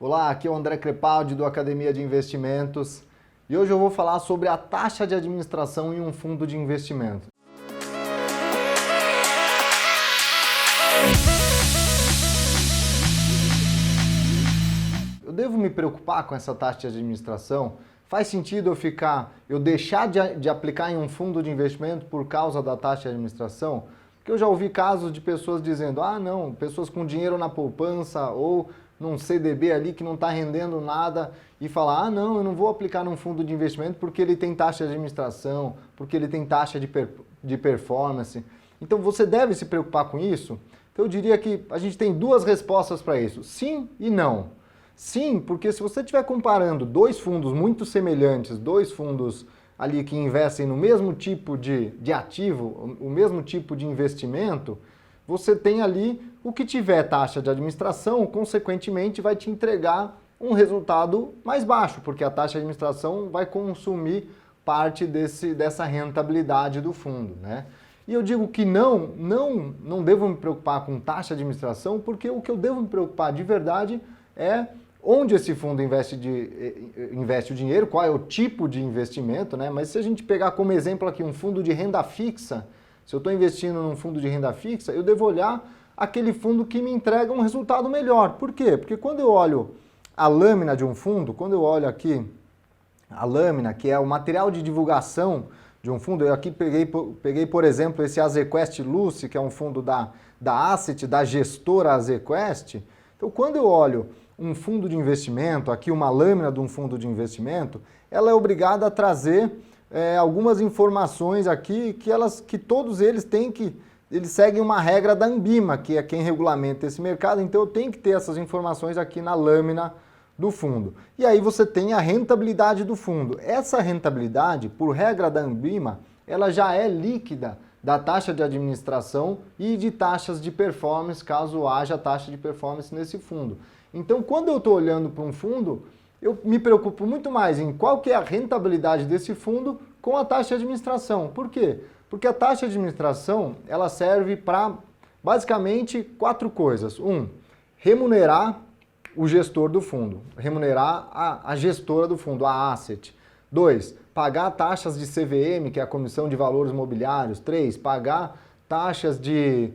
Olá, aqui é o André Crepaldi do Academia de Investimentos e hoje eu vou falar sobre a taxa de administração em um fundo de investimento. Eu devo me preocupar com essa taxa de administração? Faz sentido eu deixar de aplicar em um fundo de investimento por causa da taxa de administração? Porque eu já ouvi casos de pessoas dizendo, não, pessoas com dinheiro na poupança ou num CDB ali que não está rendendo nada e falar, não, eu não vou aplicar num fundo de investimento porque ele tem taxa de administração, porque ele tem taxa de performance. Então você deve se preocupar com isso? Então eu diria que a gente tem duas respostas para isso, sim e não. Sim, porque se você estiver comparando dois fundos muito semelhantes, dois fundos ali que investem no mesmo tipo de ativo, o mesmo tipo de investimento, você tem ali o que tiver taxa de administração, consequentemente vai te entregar um resultado mais baixo, porque a taxa de administração vai consumir parte dessa rentabilidade do fundo, né? E eu digo que não devo me preocupar com taxa de administração, porque o que eu devo me preocupar de verdade é onde esse fundo investe o dinheiro, qual é o tipo de investimento, né? Mas se a gente pegar como exemplo aqui um fundo de renda fixa, se eu estou investindo num fundo de renda fixa, eu devo olhar aquele fundo que me entrega um resultado melhor. Por quê? Porque quando eu olho a lâmina de um fundo, quando eu olho aqui a lâmina, que é o material de divulgação de um fundo, eu aqui peguei por exemplo, esse Azequest Lucy, que é um fundo da Asset, da gestora Azequest. Então, quando eu olho um fundo de investimento, aqui uma lâmina de um fundo de investimento, ela é obrigada a trazer algumas informações aqui que todos eles eles seguem uma regra da Anbima, que é quem regulamenta esse mercado, então eu tenho que ter essas informações aqui na lâmina do fundo. E aí você tem a rentabilidade do fundo. Essa rentabilidade, por regra da Anbima, ela já é líquida da taxa de administração e de taxas de performance, caso haja taxa de performance nesse fundo. Então, quando eu estou olhando para um fundo, eu me preocupo muito mais em qual que é a rentabilidade desse fundo com a taxa de administração. Por quê? Porque a taxa de administração, ela serve para basicamente quatro coisas. Remunerar o gestor do fundo, remunerar a gestora do fundo, a asset. 2, pagar taxas de CVM, que é a Comissão de Valores Mobiliários. 3, pagar taxas de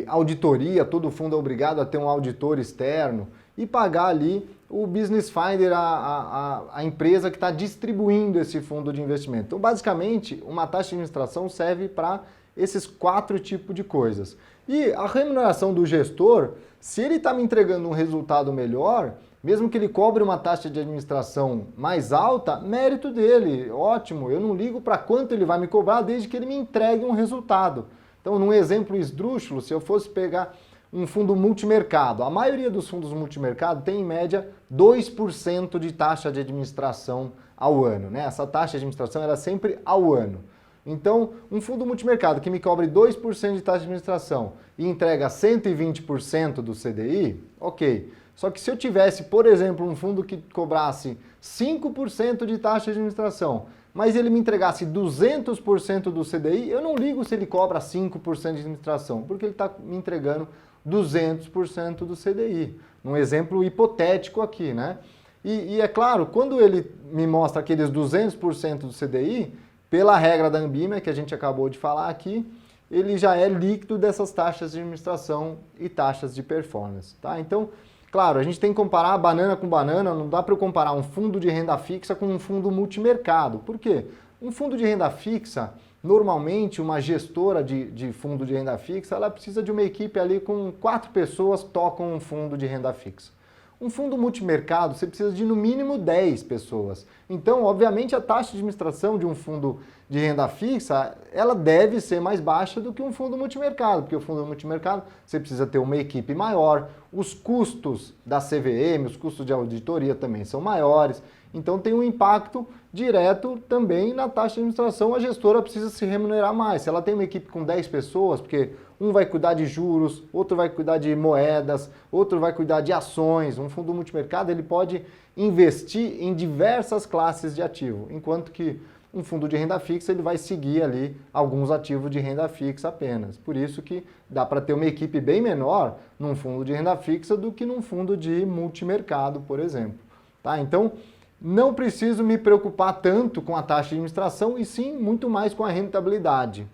auditoria, todo fundo é obrigado a ter um auditor externo. E pagar ali o Business Finder, a empresa que está distribuindo esse fundo de investimento. Então, basicamente, uma taxa de administração serve para esses quatro tipos de coisas. E a remuneração do gestor, se ele está me entregando um resultado melhor, mesmo que ele cobre uma taxa de administração mais alta, mérito dele, ótimo, eu não ligo para quanto ele vai me cobrar, desde que ele me entregue um resultado. Então, num exemplo esdrúxulo, se eu fosse pegar um fundo multimercado, a maioria dos fundos multimercado tem em média 2% de taxa de administração ao ano, né? Essa taxa de administração era sempre ao ano. Então, um fundo multimercado que me cobre 2% de taxa de administração e entrega 120% do CDI, ok. Só que se eu tivesse, por exemplo, um fundo que cobrasse 5% de taxa de administração, mas ele me entregasse 200% do CDI, eu não ligo se ele cobra 5% de administração, porque ele está me entregando 200% do CDI. Um exemplo hipotético aqui, né? E é claro, quando ele me mostra aqueles 200% do CDI, pela regra da Anbima, que a gente acabou de falar aqui, ele já é líquido dessas taxas de administração e taxas de performance, tá? Então, claro, a gente tem que comparar banana com banana, não dá para eu comparar um fundo de renda fixa com um fundo multimercado. Por quê? Um fundo de renda fixa, normalmente uma gestora de fundo de renda fixa, ela precisa de uma equipe ali com 4 pessoas que tocam um fundo de renda fixa. Um fundo multimercado, você precisa de no mínimo 10 pessoas. Então, obviamente, a taxa de administração de um fundo de renda fixa, ela deve ser mais baixa do que um fundo multimercado, porque o fundo multimercado, você precisa ter uma equipe maior, os custos da CVM, os custos de auditoria também são maiores, então tem um impacto direto também na taxa de administração, a gestora precisa se remunerar mais. Se ela tem uma equipe com 10 pessoas, porque um vai cuidar de juros, outro vai cuidar de moedas, outro vai cuidar de ações, um fundo multimercado ele pode investir em diversas classes de ativo, enquanto que Um fundo de renda fixa ele vai seguir ali alguns ativos de renda fixa apenas. Por isso que dá para ter uma equipe bem menor num fundo de renda fixa do que num fundo de multimercado, por exemplo. Tá? Então, não preciso me preocupar tanto com a taxa de administração e sim muito mais com a rentabilidade.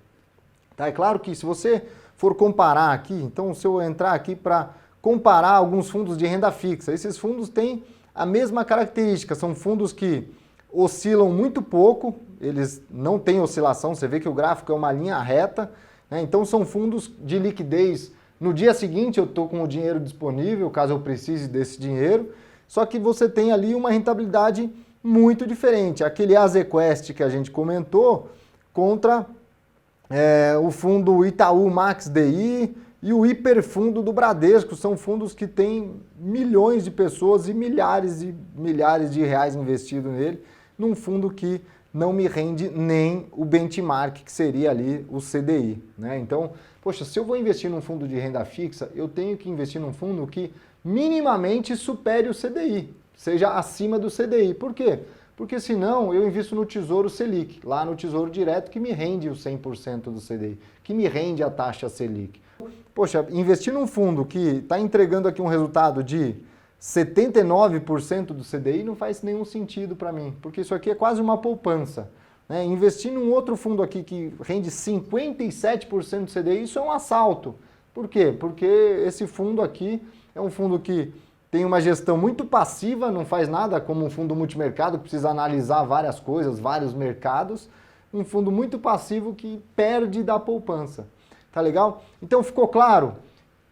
Tá? É claro que se você for comparar aqui, então se eu entrar aqui para comparar alguns fundos de renda fixa, esses fundos têm a mesma característica, são fundos que oscilam muito pouco, eles não têm oscilação, você vê que o gráfico é uma linha reta, né? Então são fundos de liquidez. No dia seguinte eu estou com o dinheiro disponível, caso eu precise desse dinheiro, só que você tem ali uma rentabilidade muito diferente. Aquele Azequest que a gente comentou contra o fundo Itaú Max DI e o hiperfundo do Bradesco, são fundos que têm milhões de pessoas e milhares de reais investidos nele, num fundo que não me rende nem o benchmark, que seria ali o CDI. Né? Então, poxa, se eu vou investir num fundo de renda fixa, eu tenho que investir num fundo que minimamente supere o CDI, seja acima do CDI. Por quê? Porque senão eu invisto no Tesouro Selic, lá no Tesouro Direto, que me rende o 100% do CDI, que me rende a taxa Selic. Poxa, investir num fundo que está entregando aqui um resultado de 79% do CDI não faz nenhum sentido para mim, porque isso aqui é quase uma poupança. Né? Investir num outro fundo aqui que rende 57% do CDI, isso é um assalto. Por quê? Porque esse fundo aqui é um fundo que tem uma gestão muito passiva, não faz nada como um fundo multimercado, que precisa analisar várias coisas, vários mercados. Um fundo muito passivo que perde da poupança. Tá legal? Então ficou claro?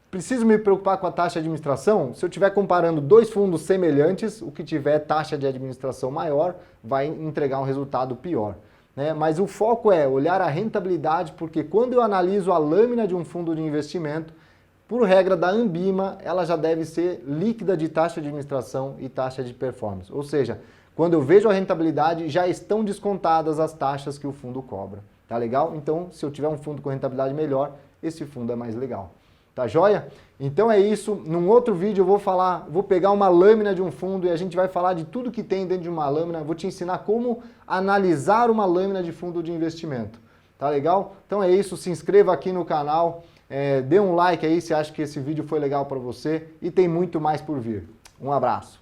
Preciso me preocupar com a taxa de administração? Se eu estiver comparando dois fundos semelhantes, o que tiver taxa de administração maior vai entregar um resultado pior. Né? Mas o foco é olhar a rentabilidade, porque quando eu analiso a lâmina de um fundo de investimento, por regra da Ambima, ela já deve ser líquida de taxa de administração e taxa de performance. Ou seja, quando eu vejo a rentabilidade, já estão descontadas as taxas que o fundo cobra. Tá legal? Então, se eu tiver um fundo com rentabilidade melhor, esse fundo é mais legal. Tá joia? Então é isso. Num outro vídeo eu vou pegar uma lâmina de um fundo e a gente vai falar de tudo que tem dentro de uma lâmina. Vou te ensinar como analisar uma lâmina de fundo de investimento. Tá legal? Então é isso. Se inscreva aqui no canal. Dê um like aí se acha que esse vídeo foi legal para você e tem muito mais por vir. Um abraço.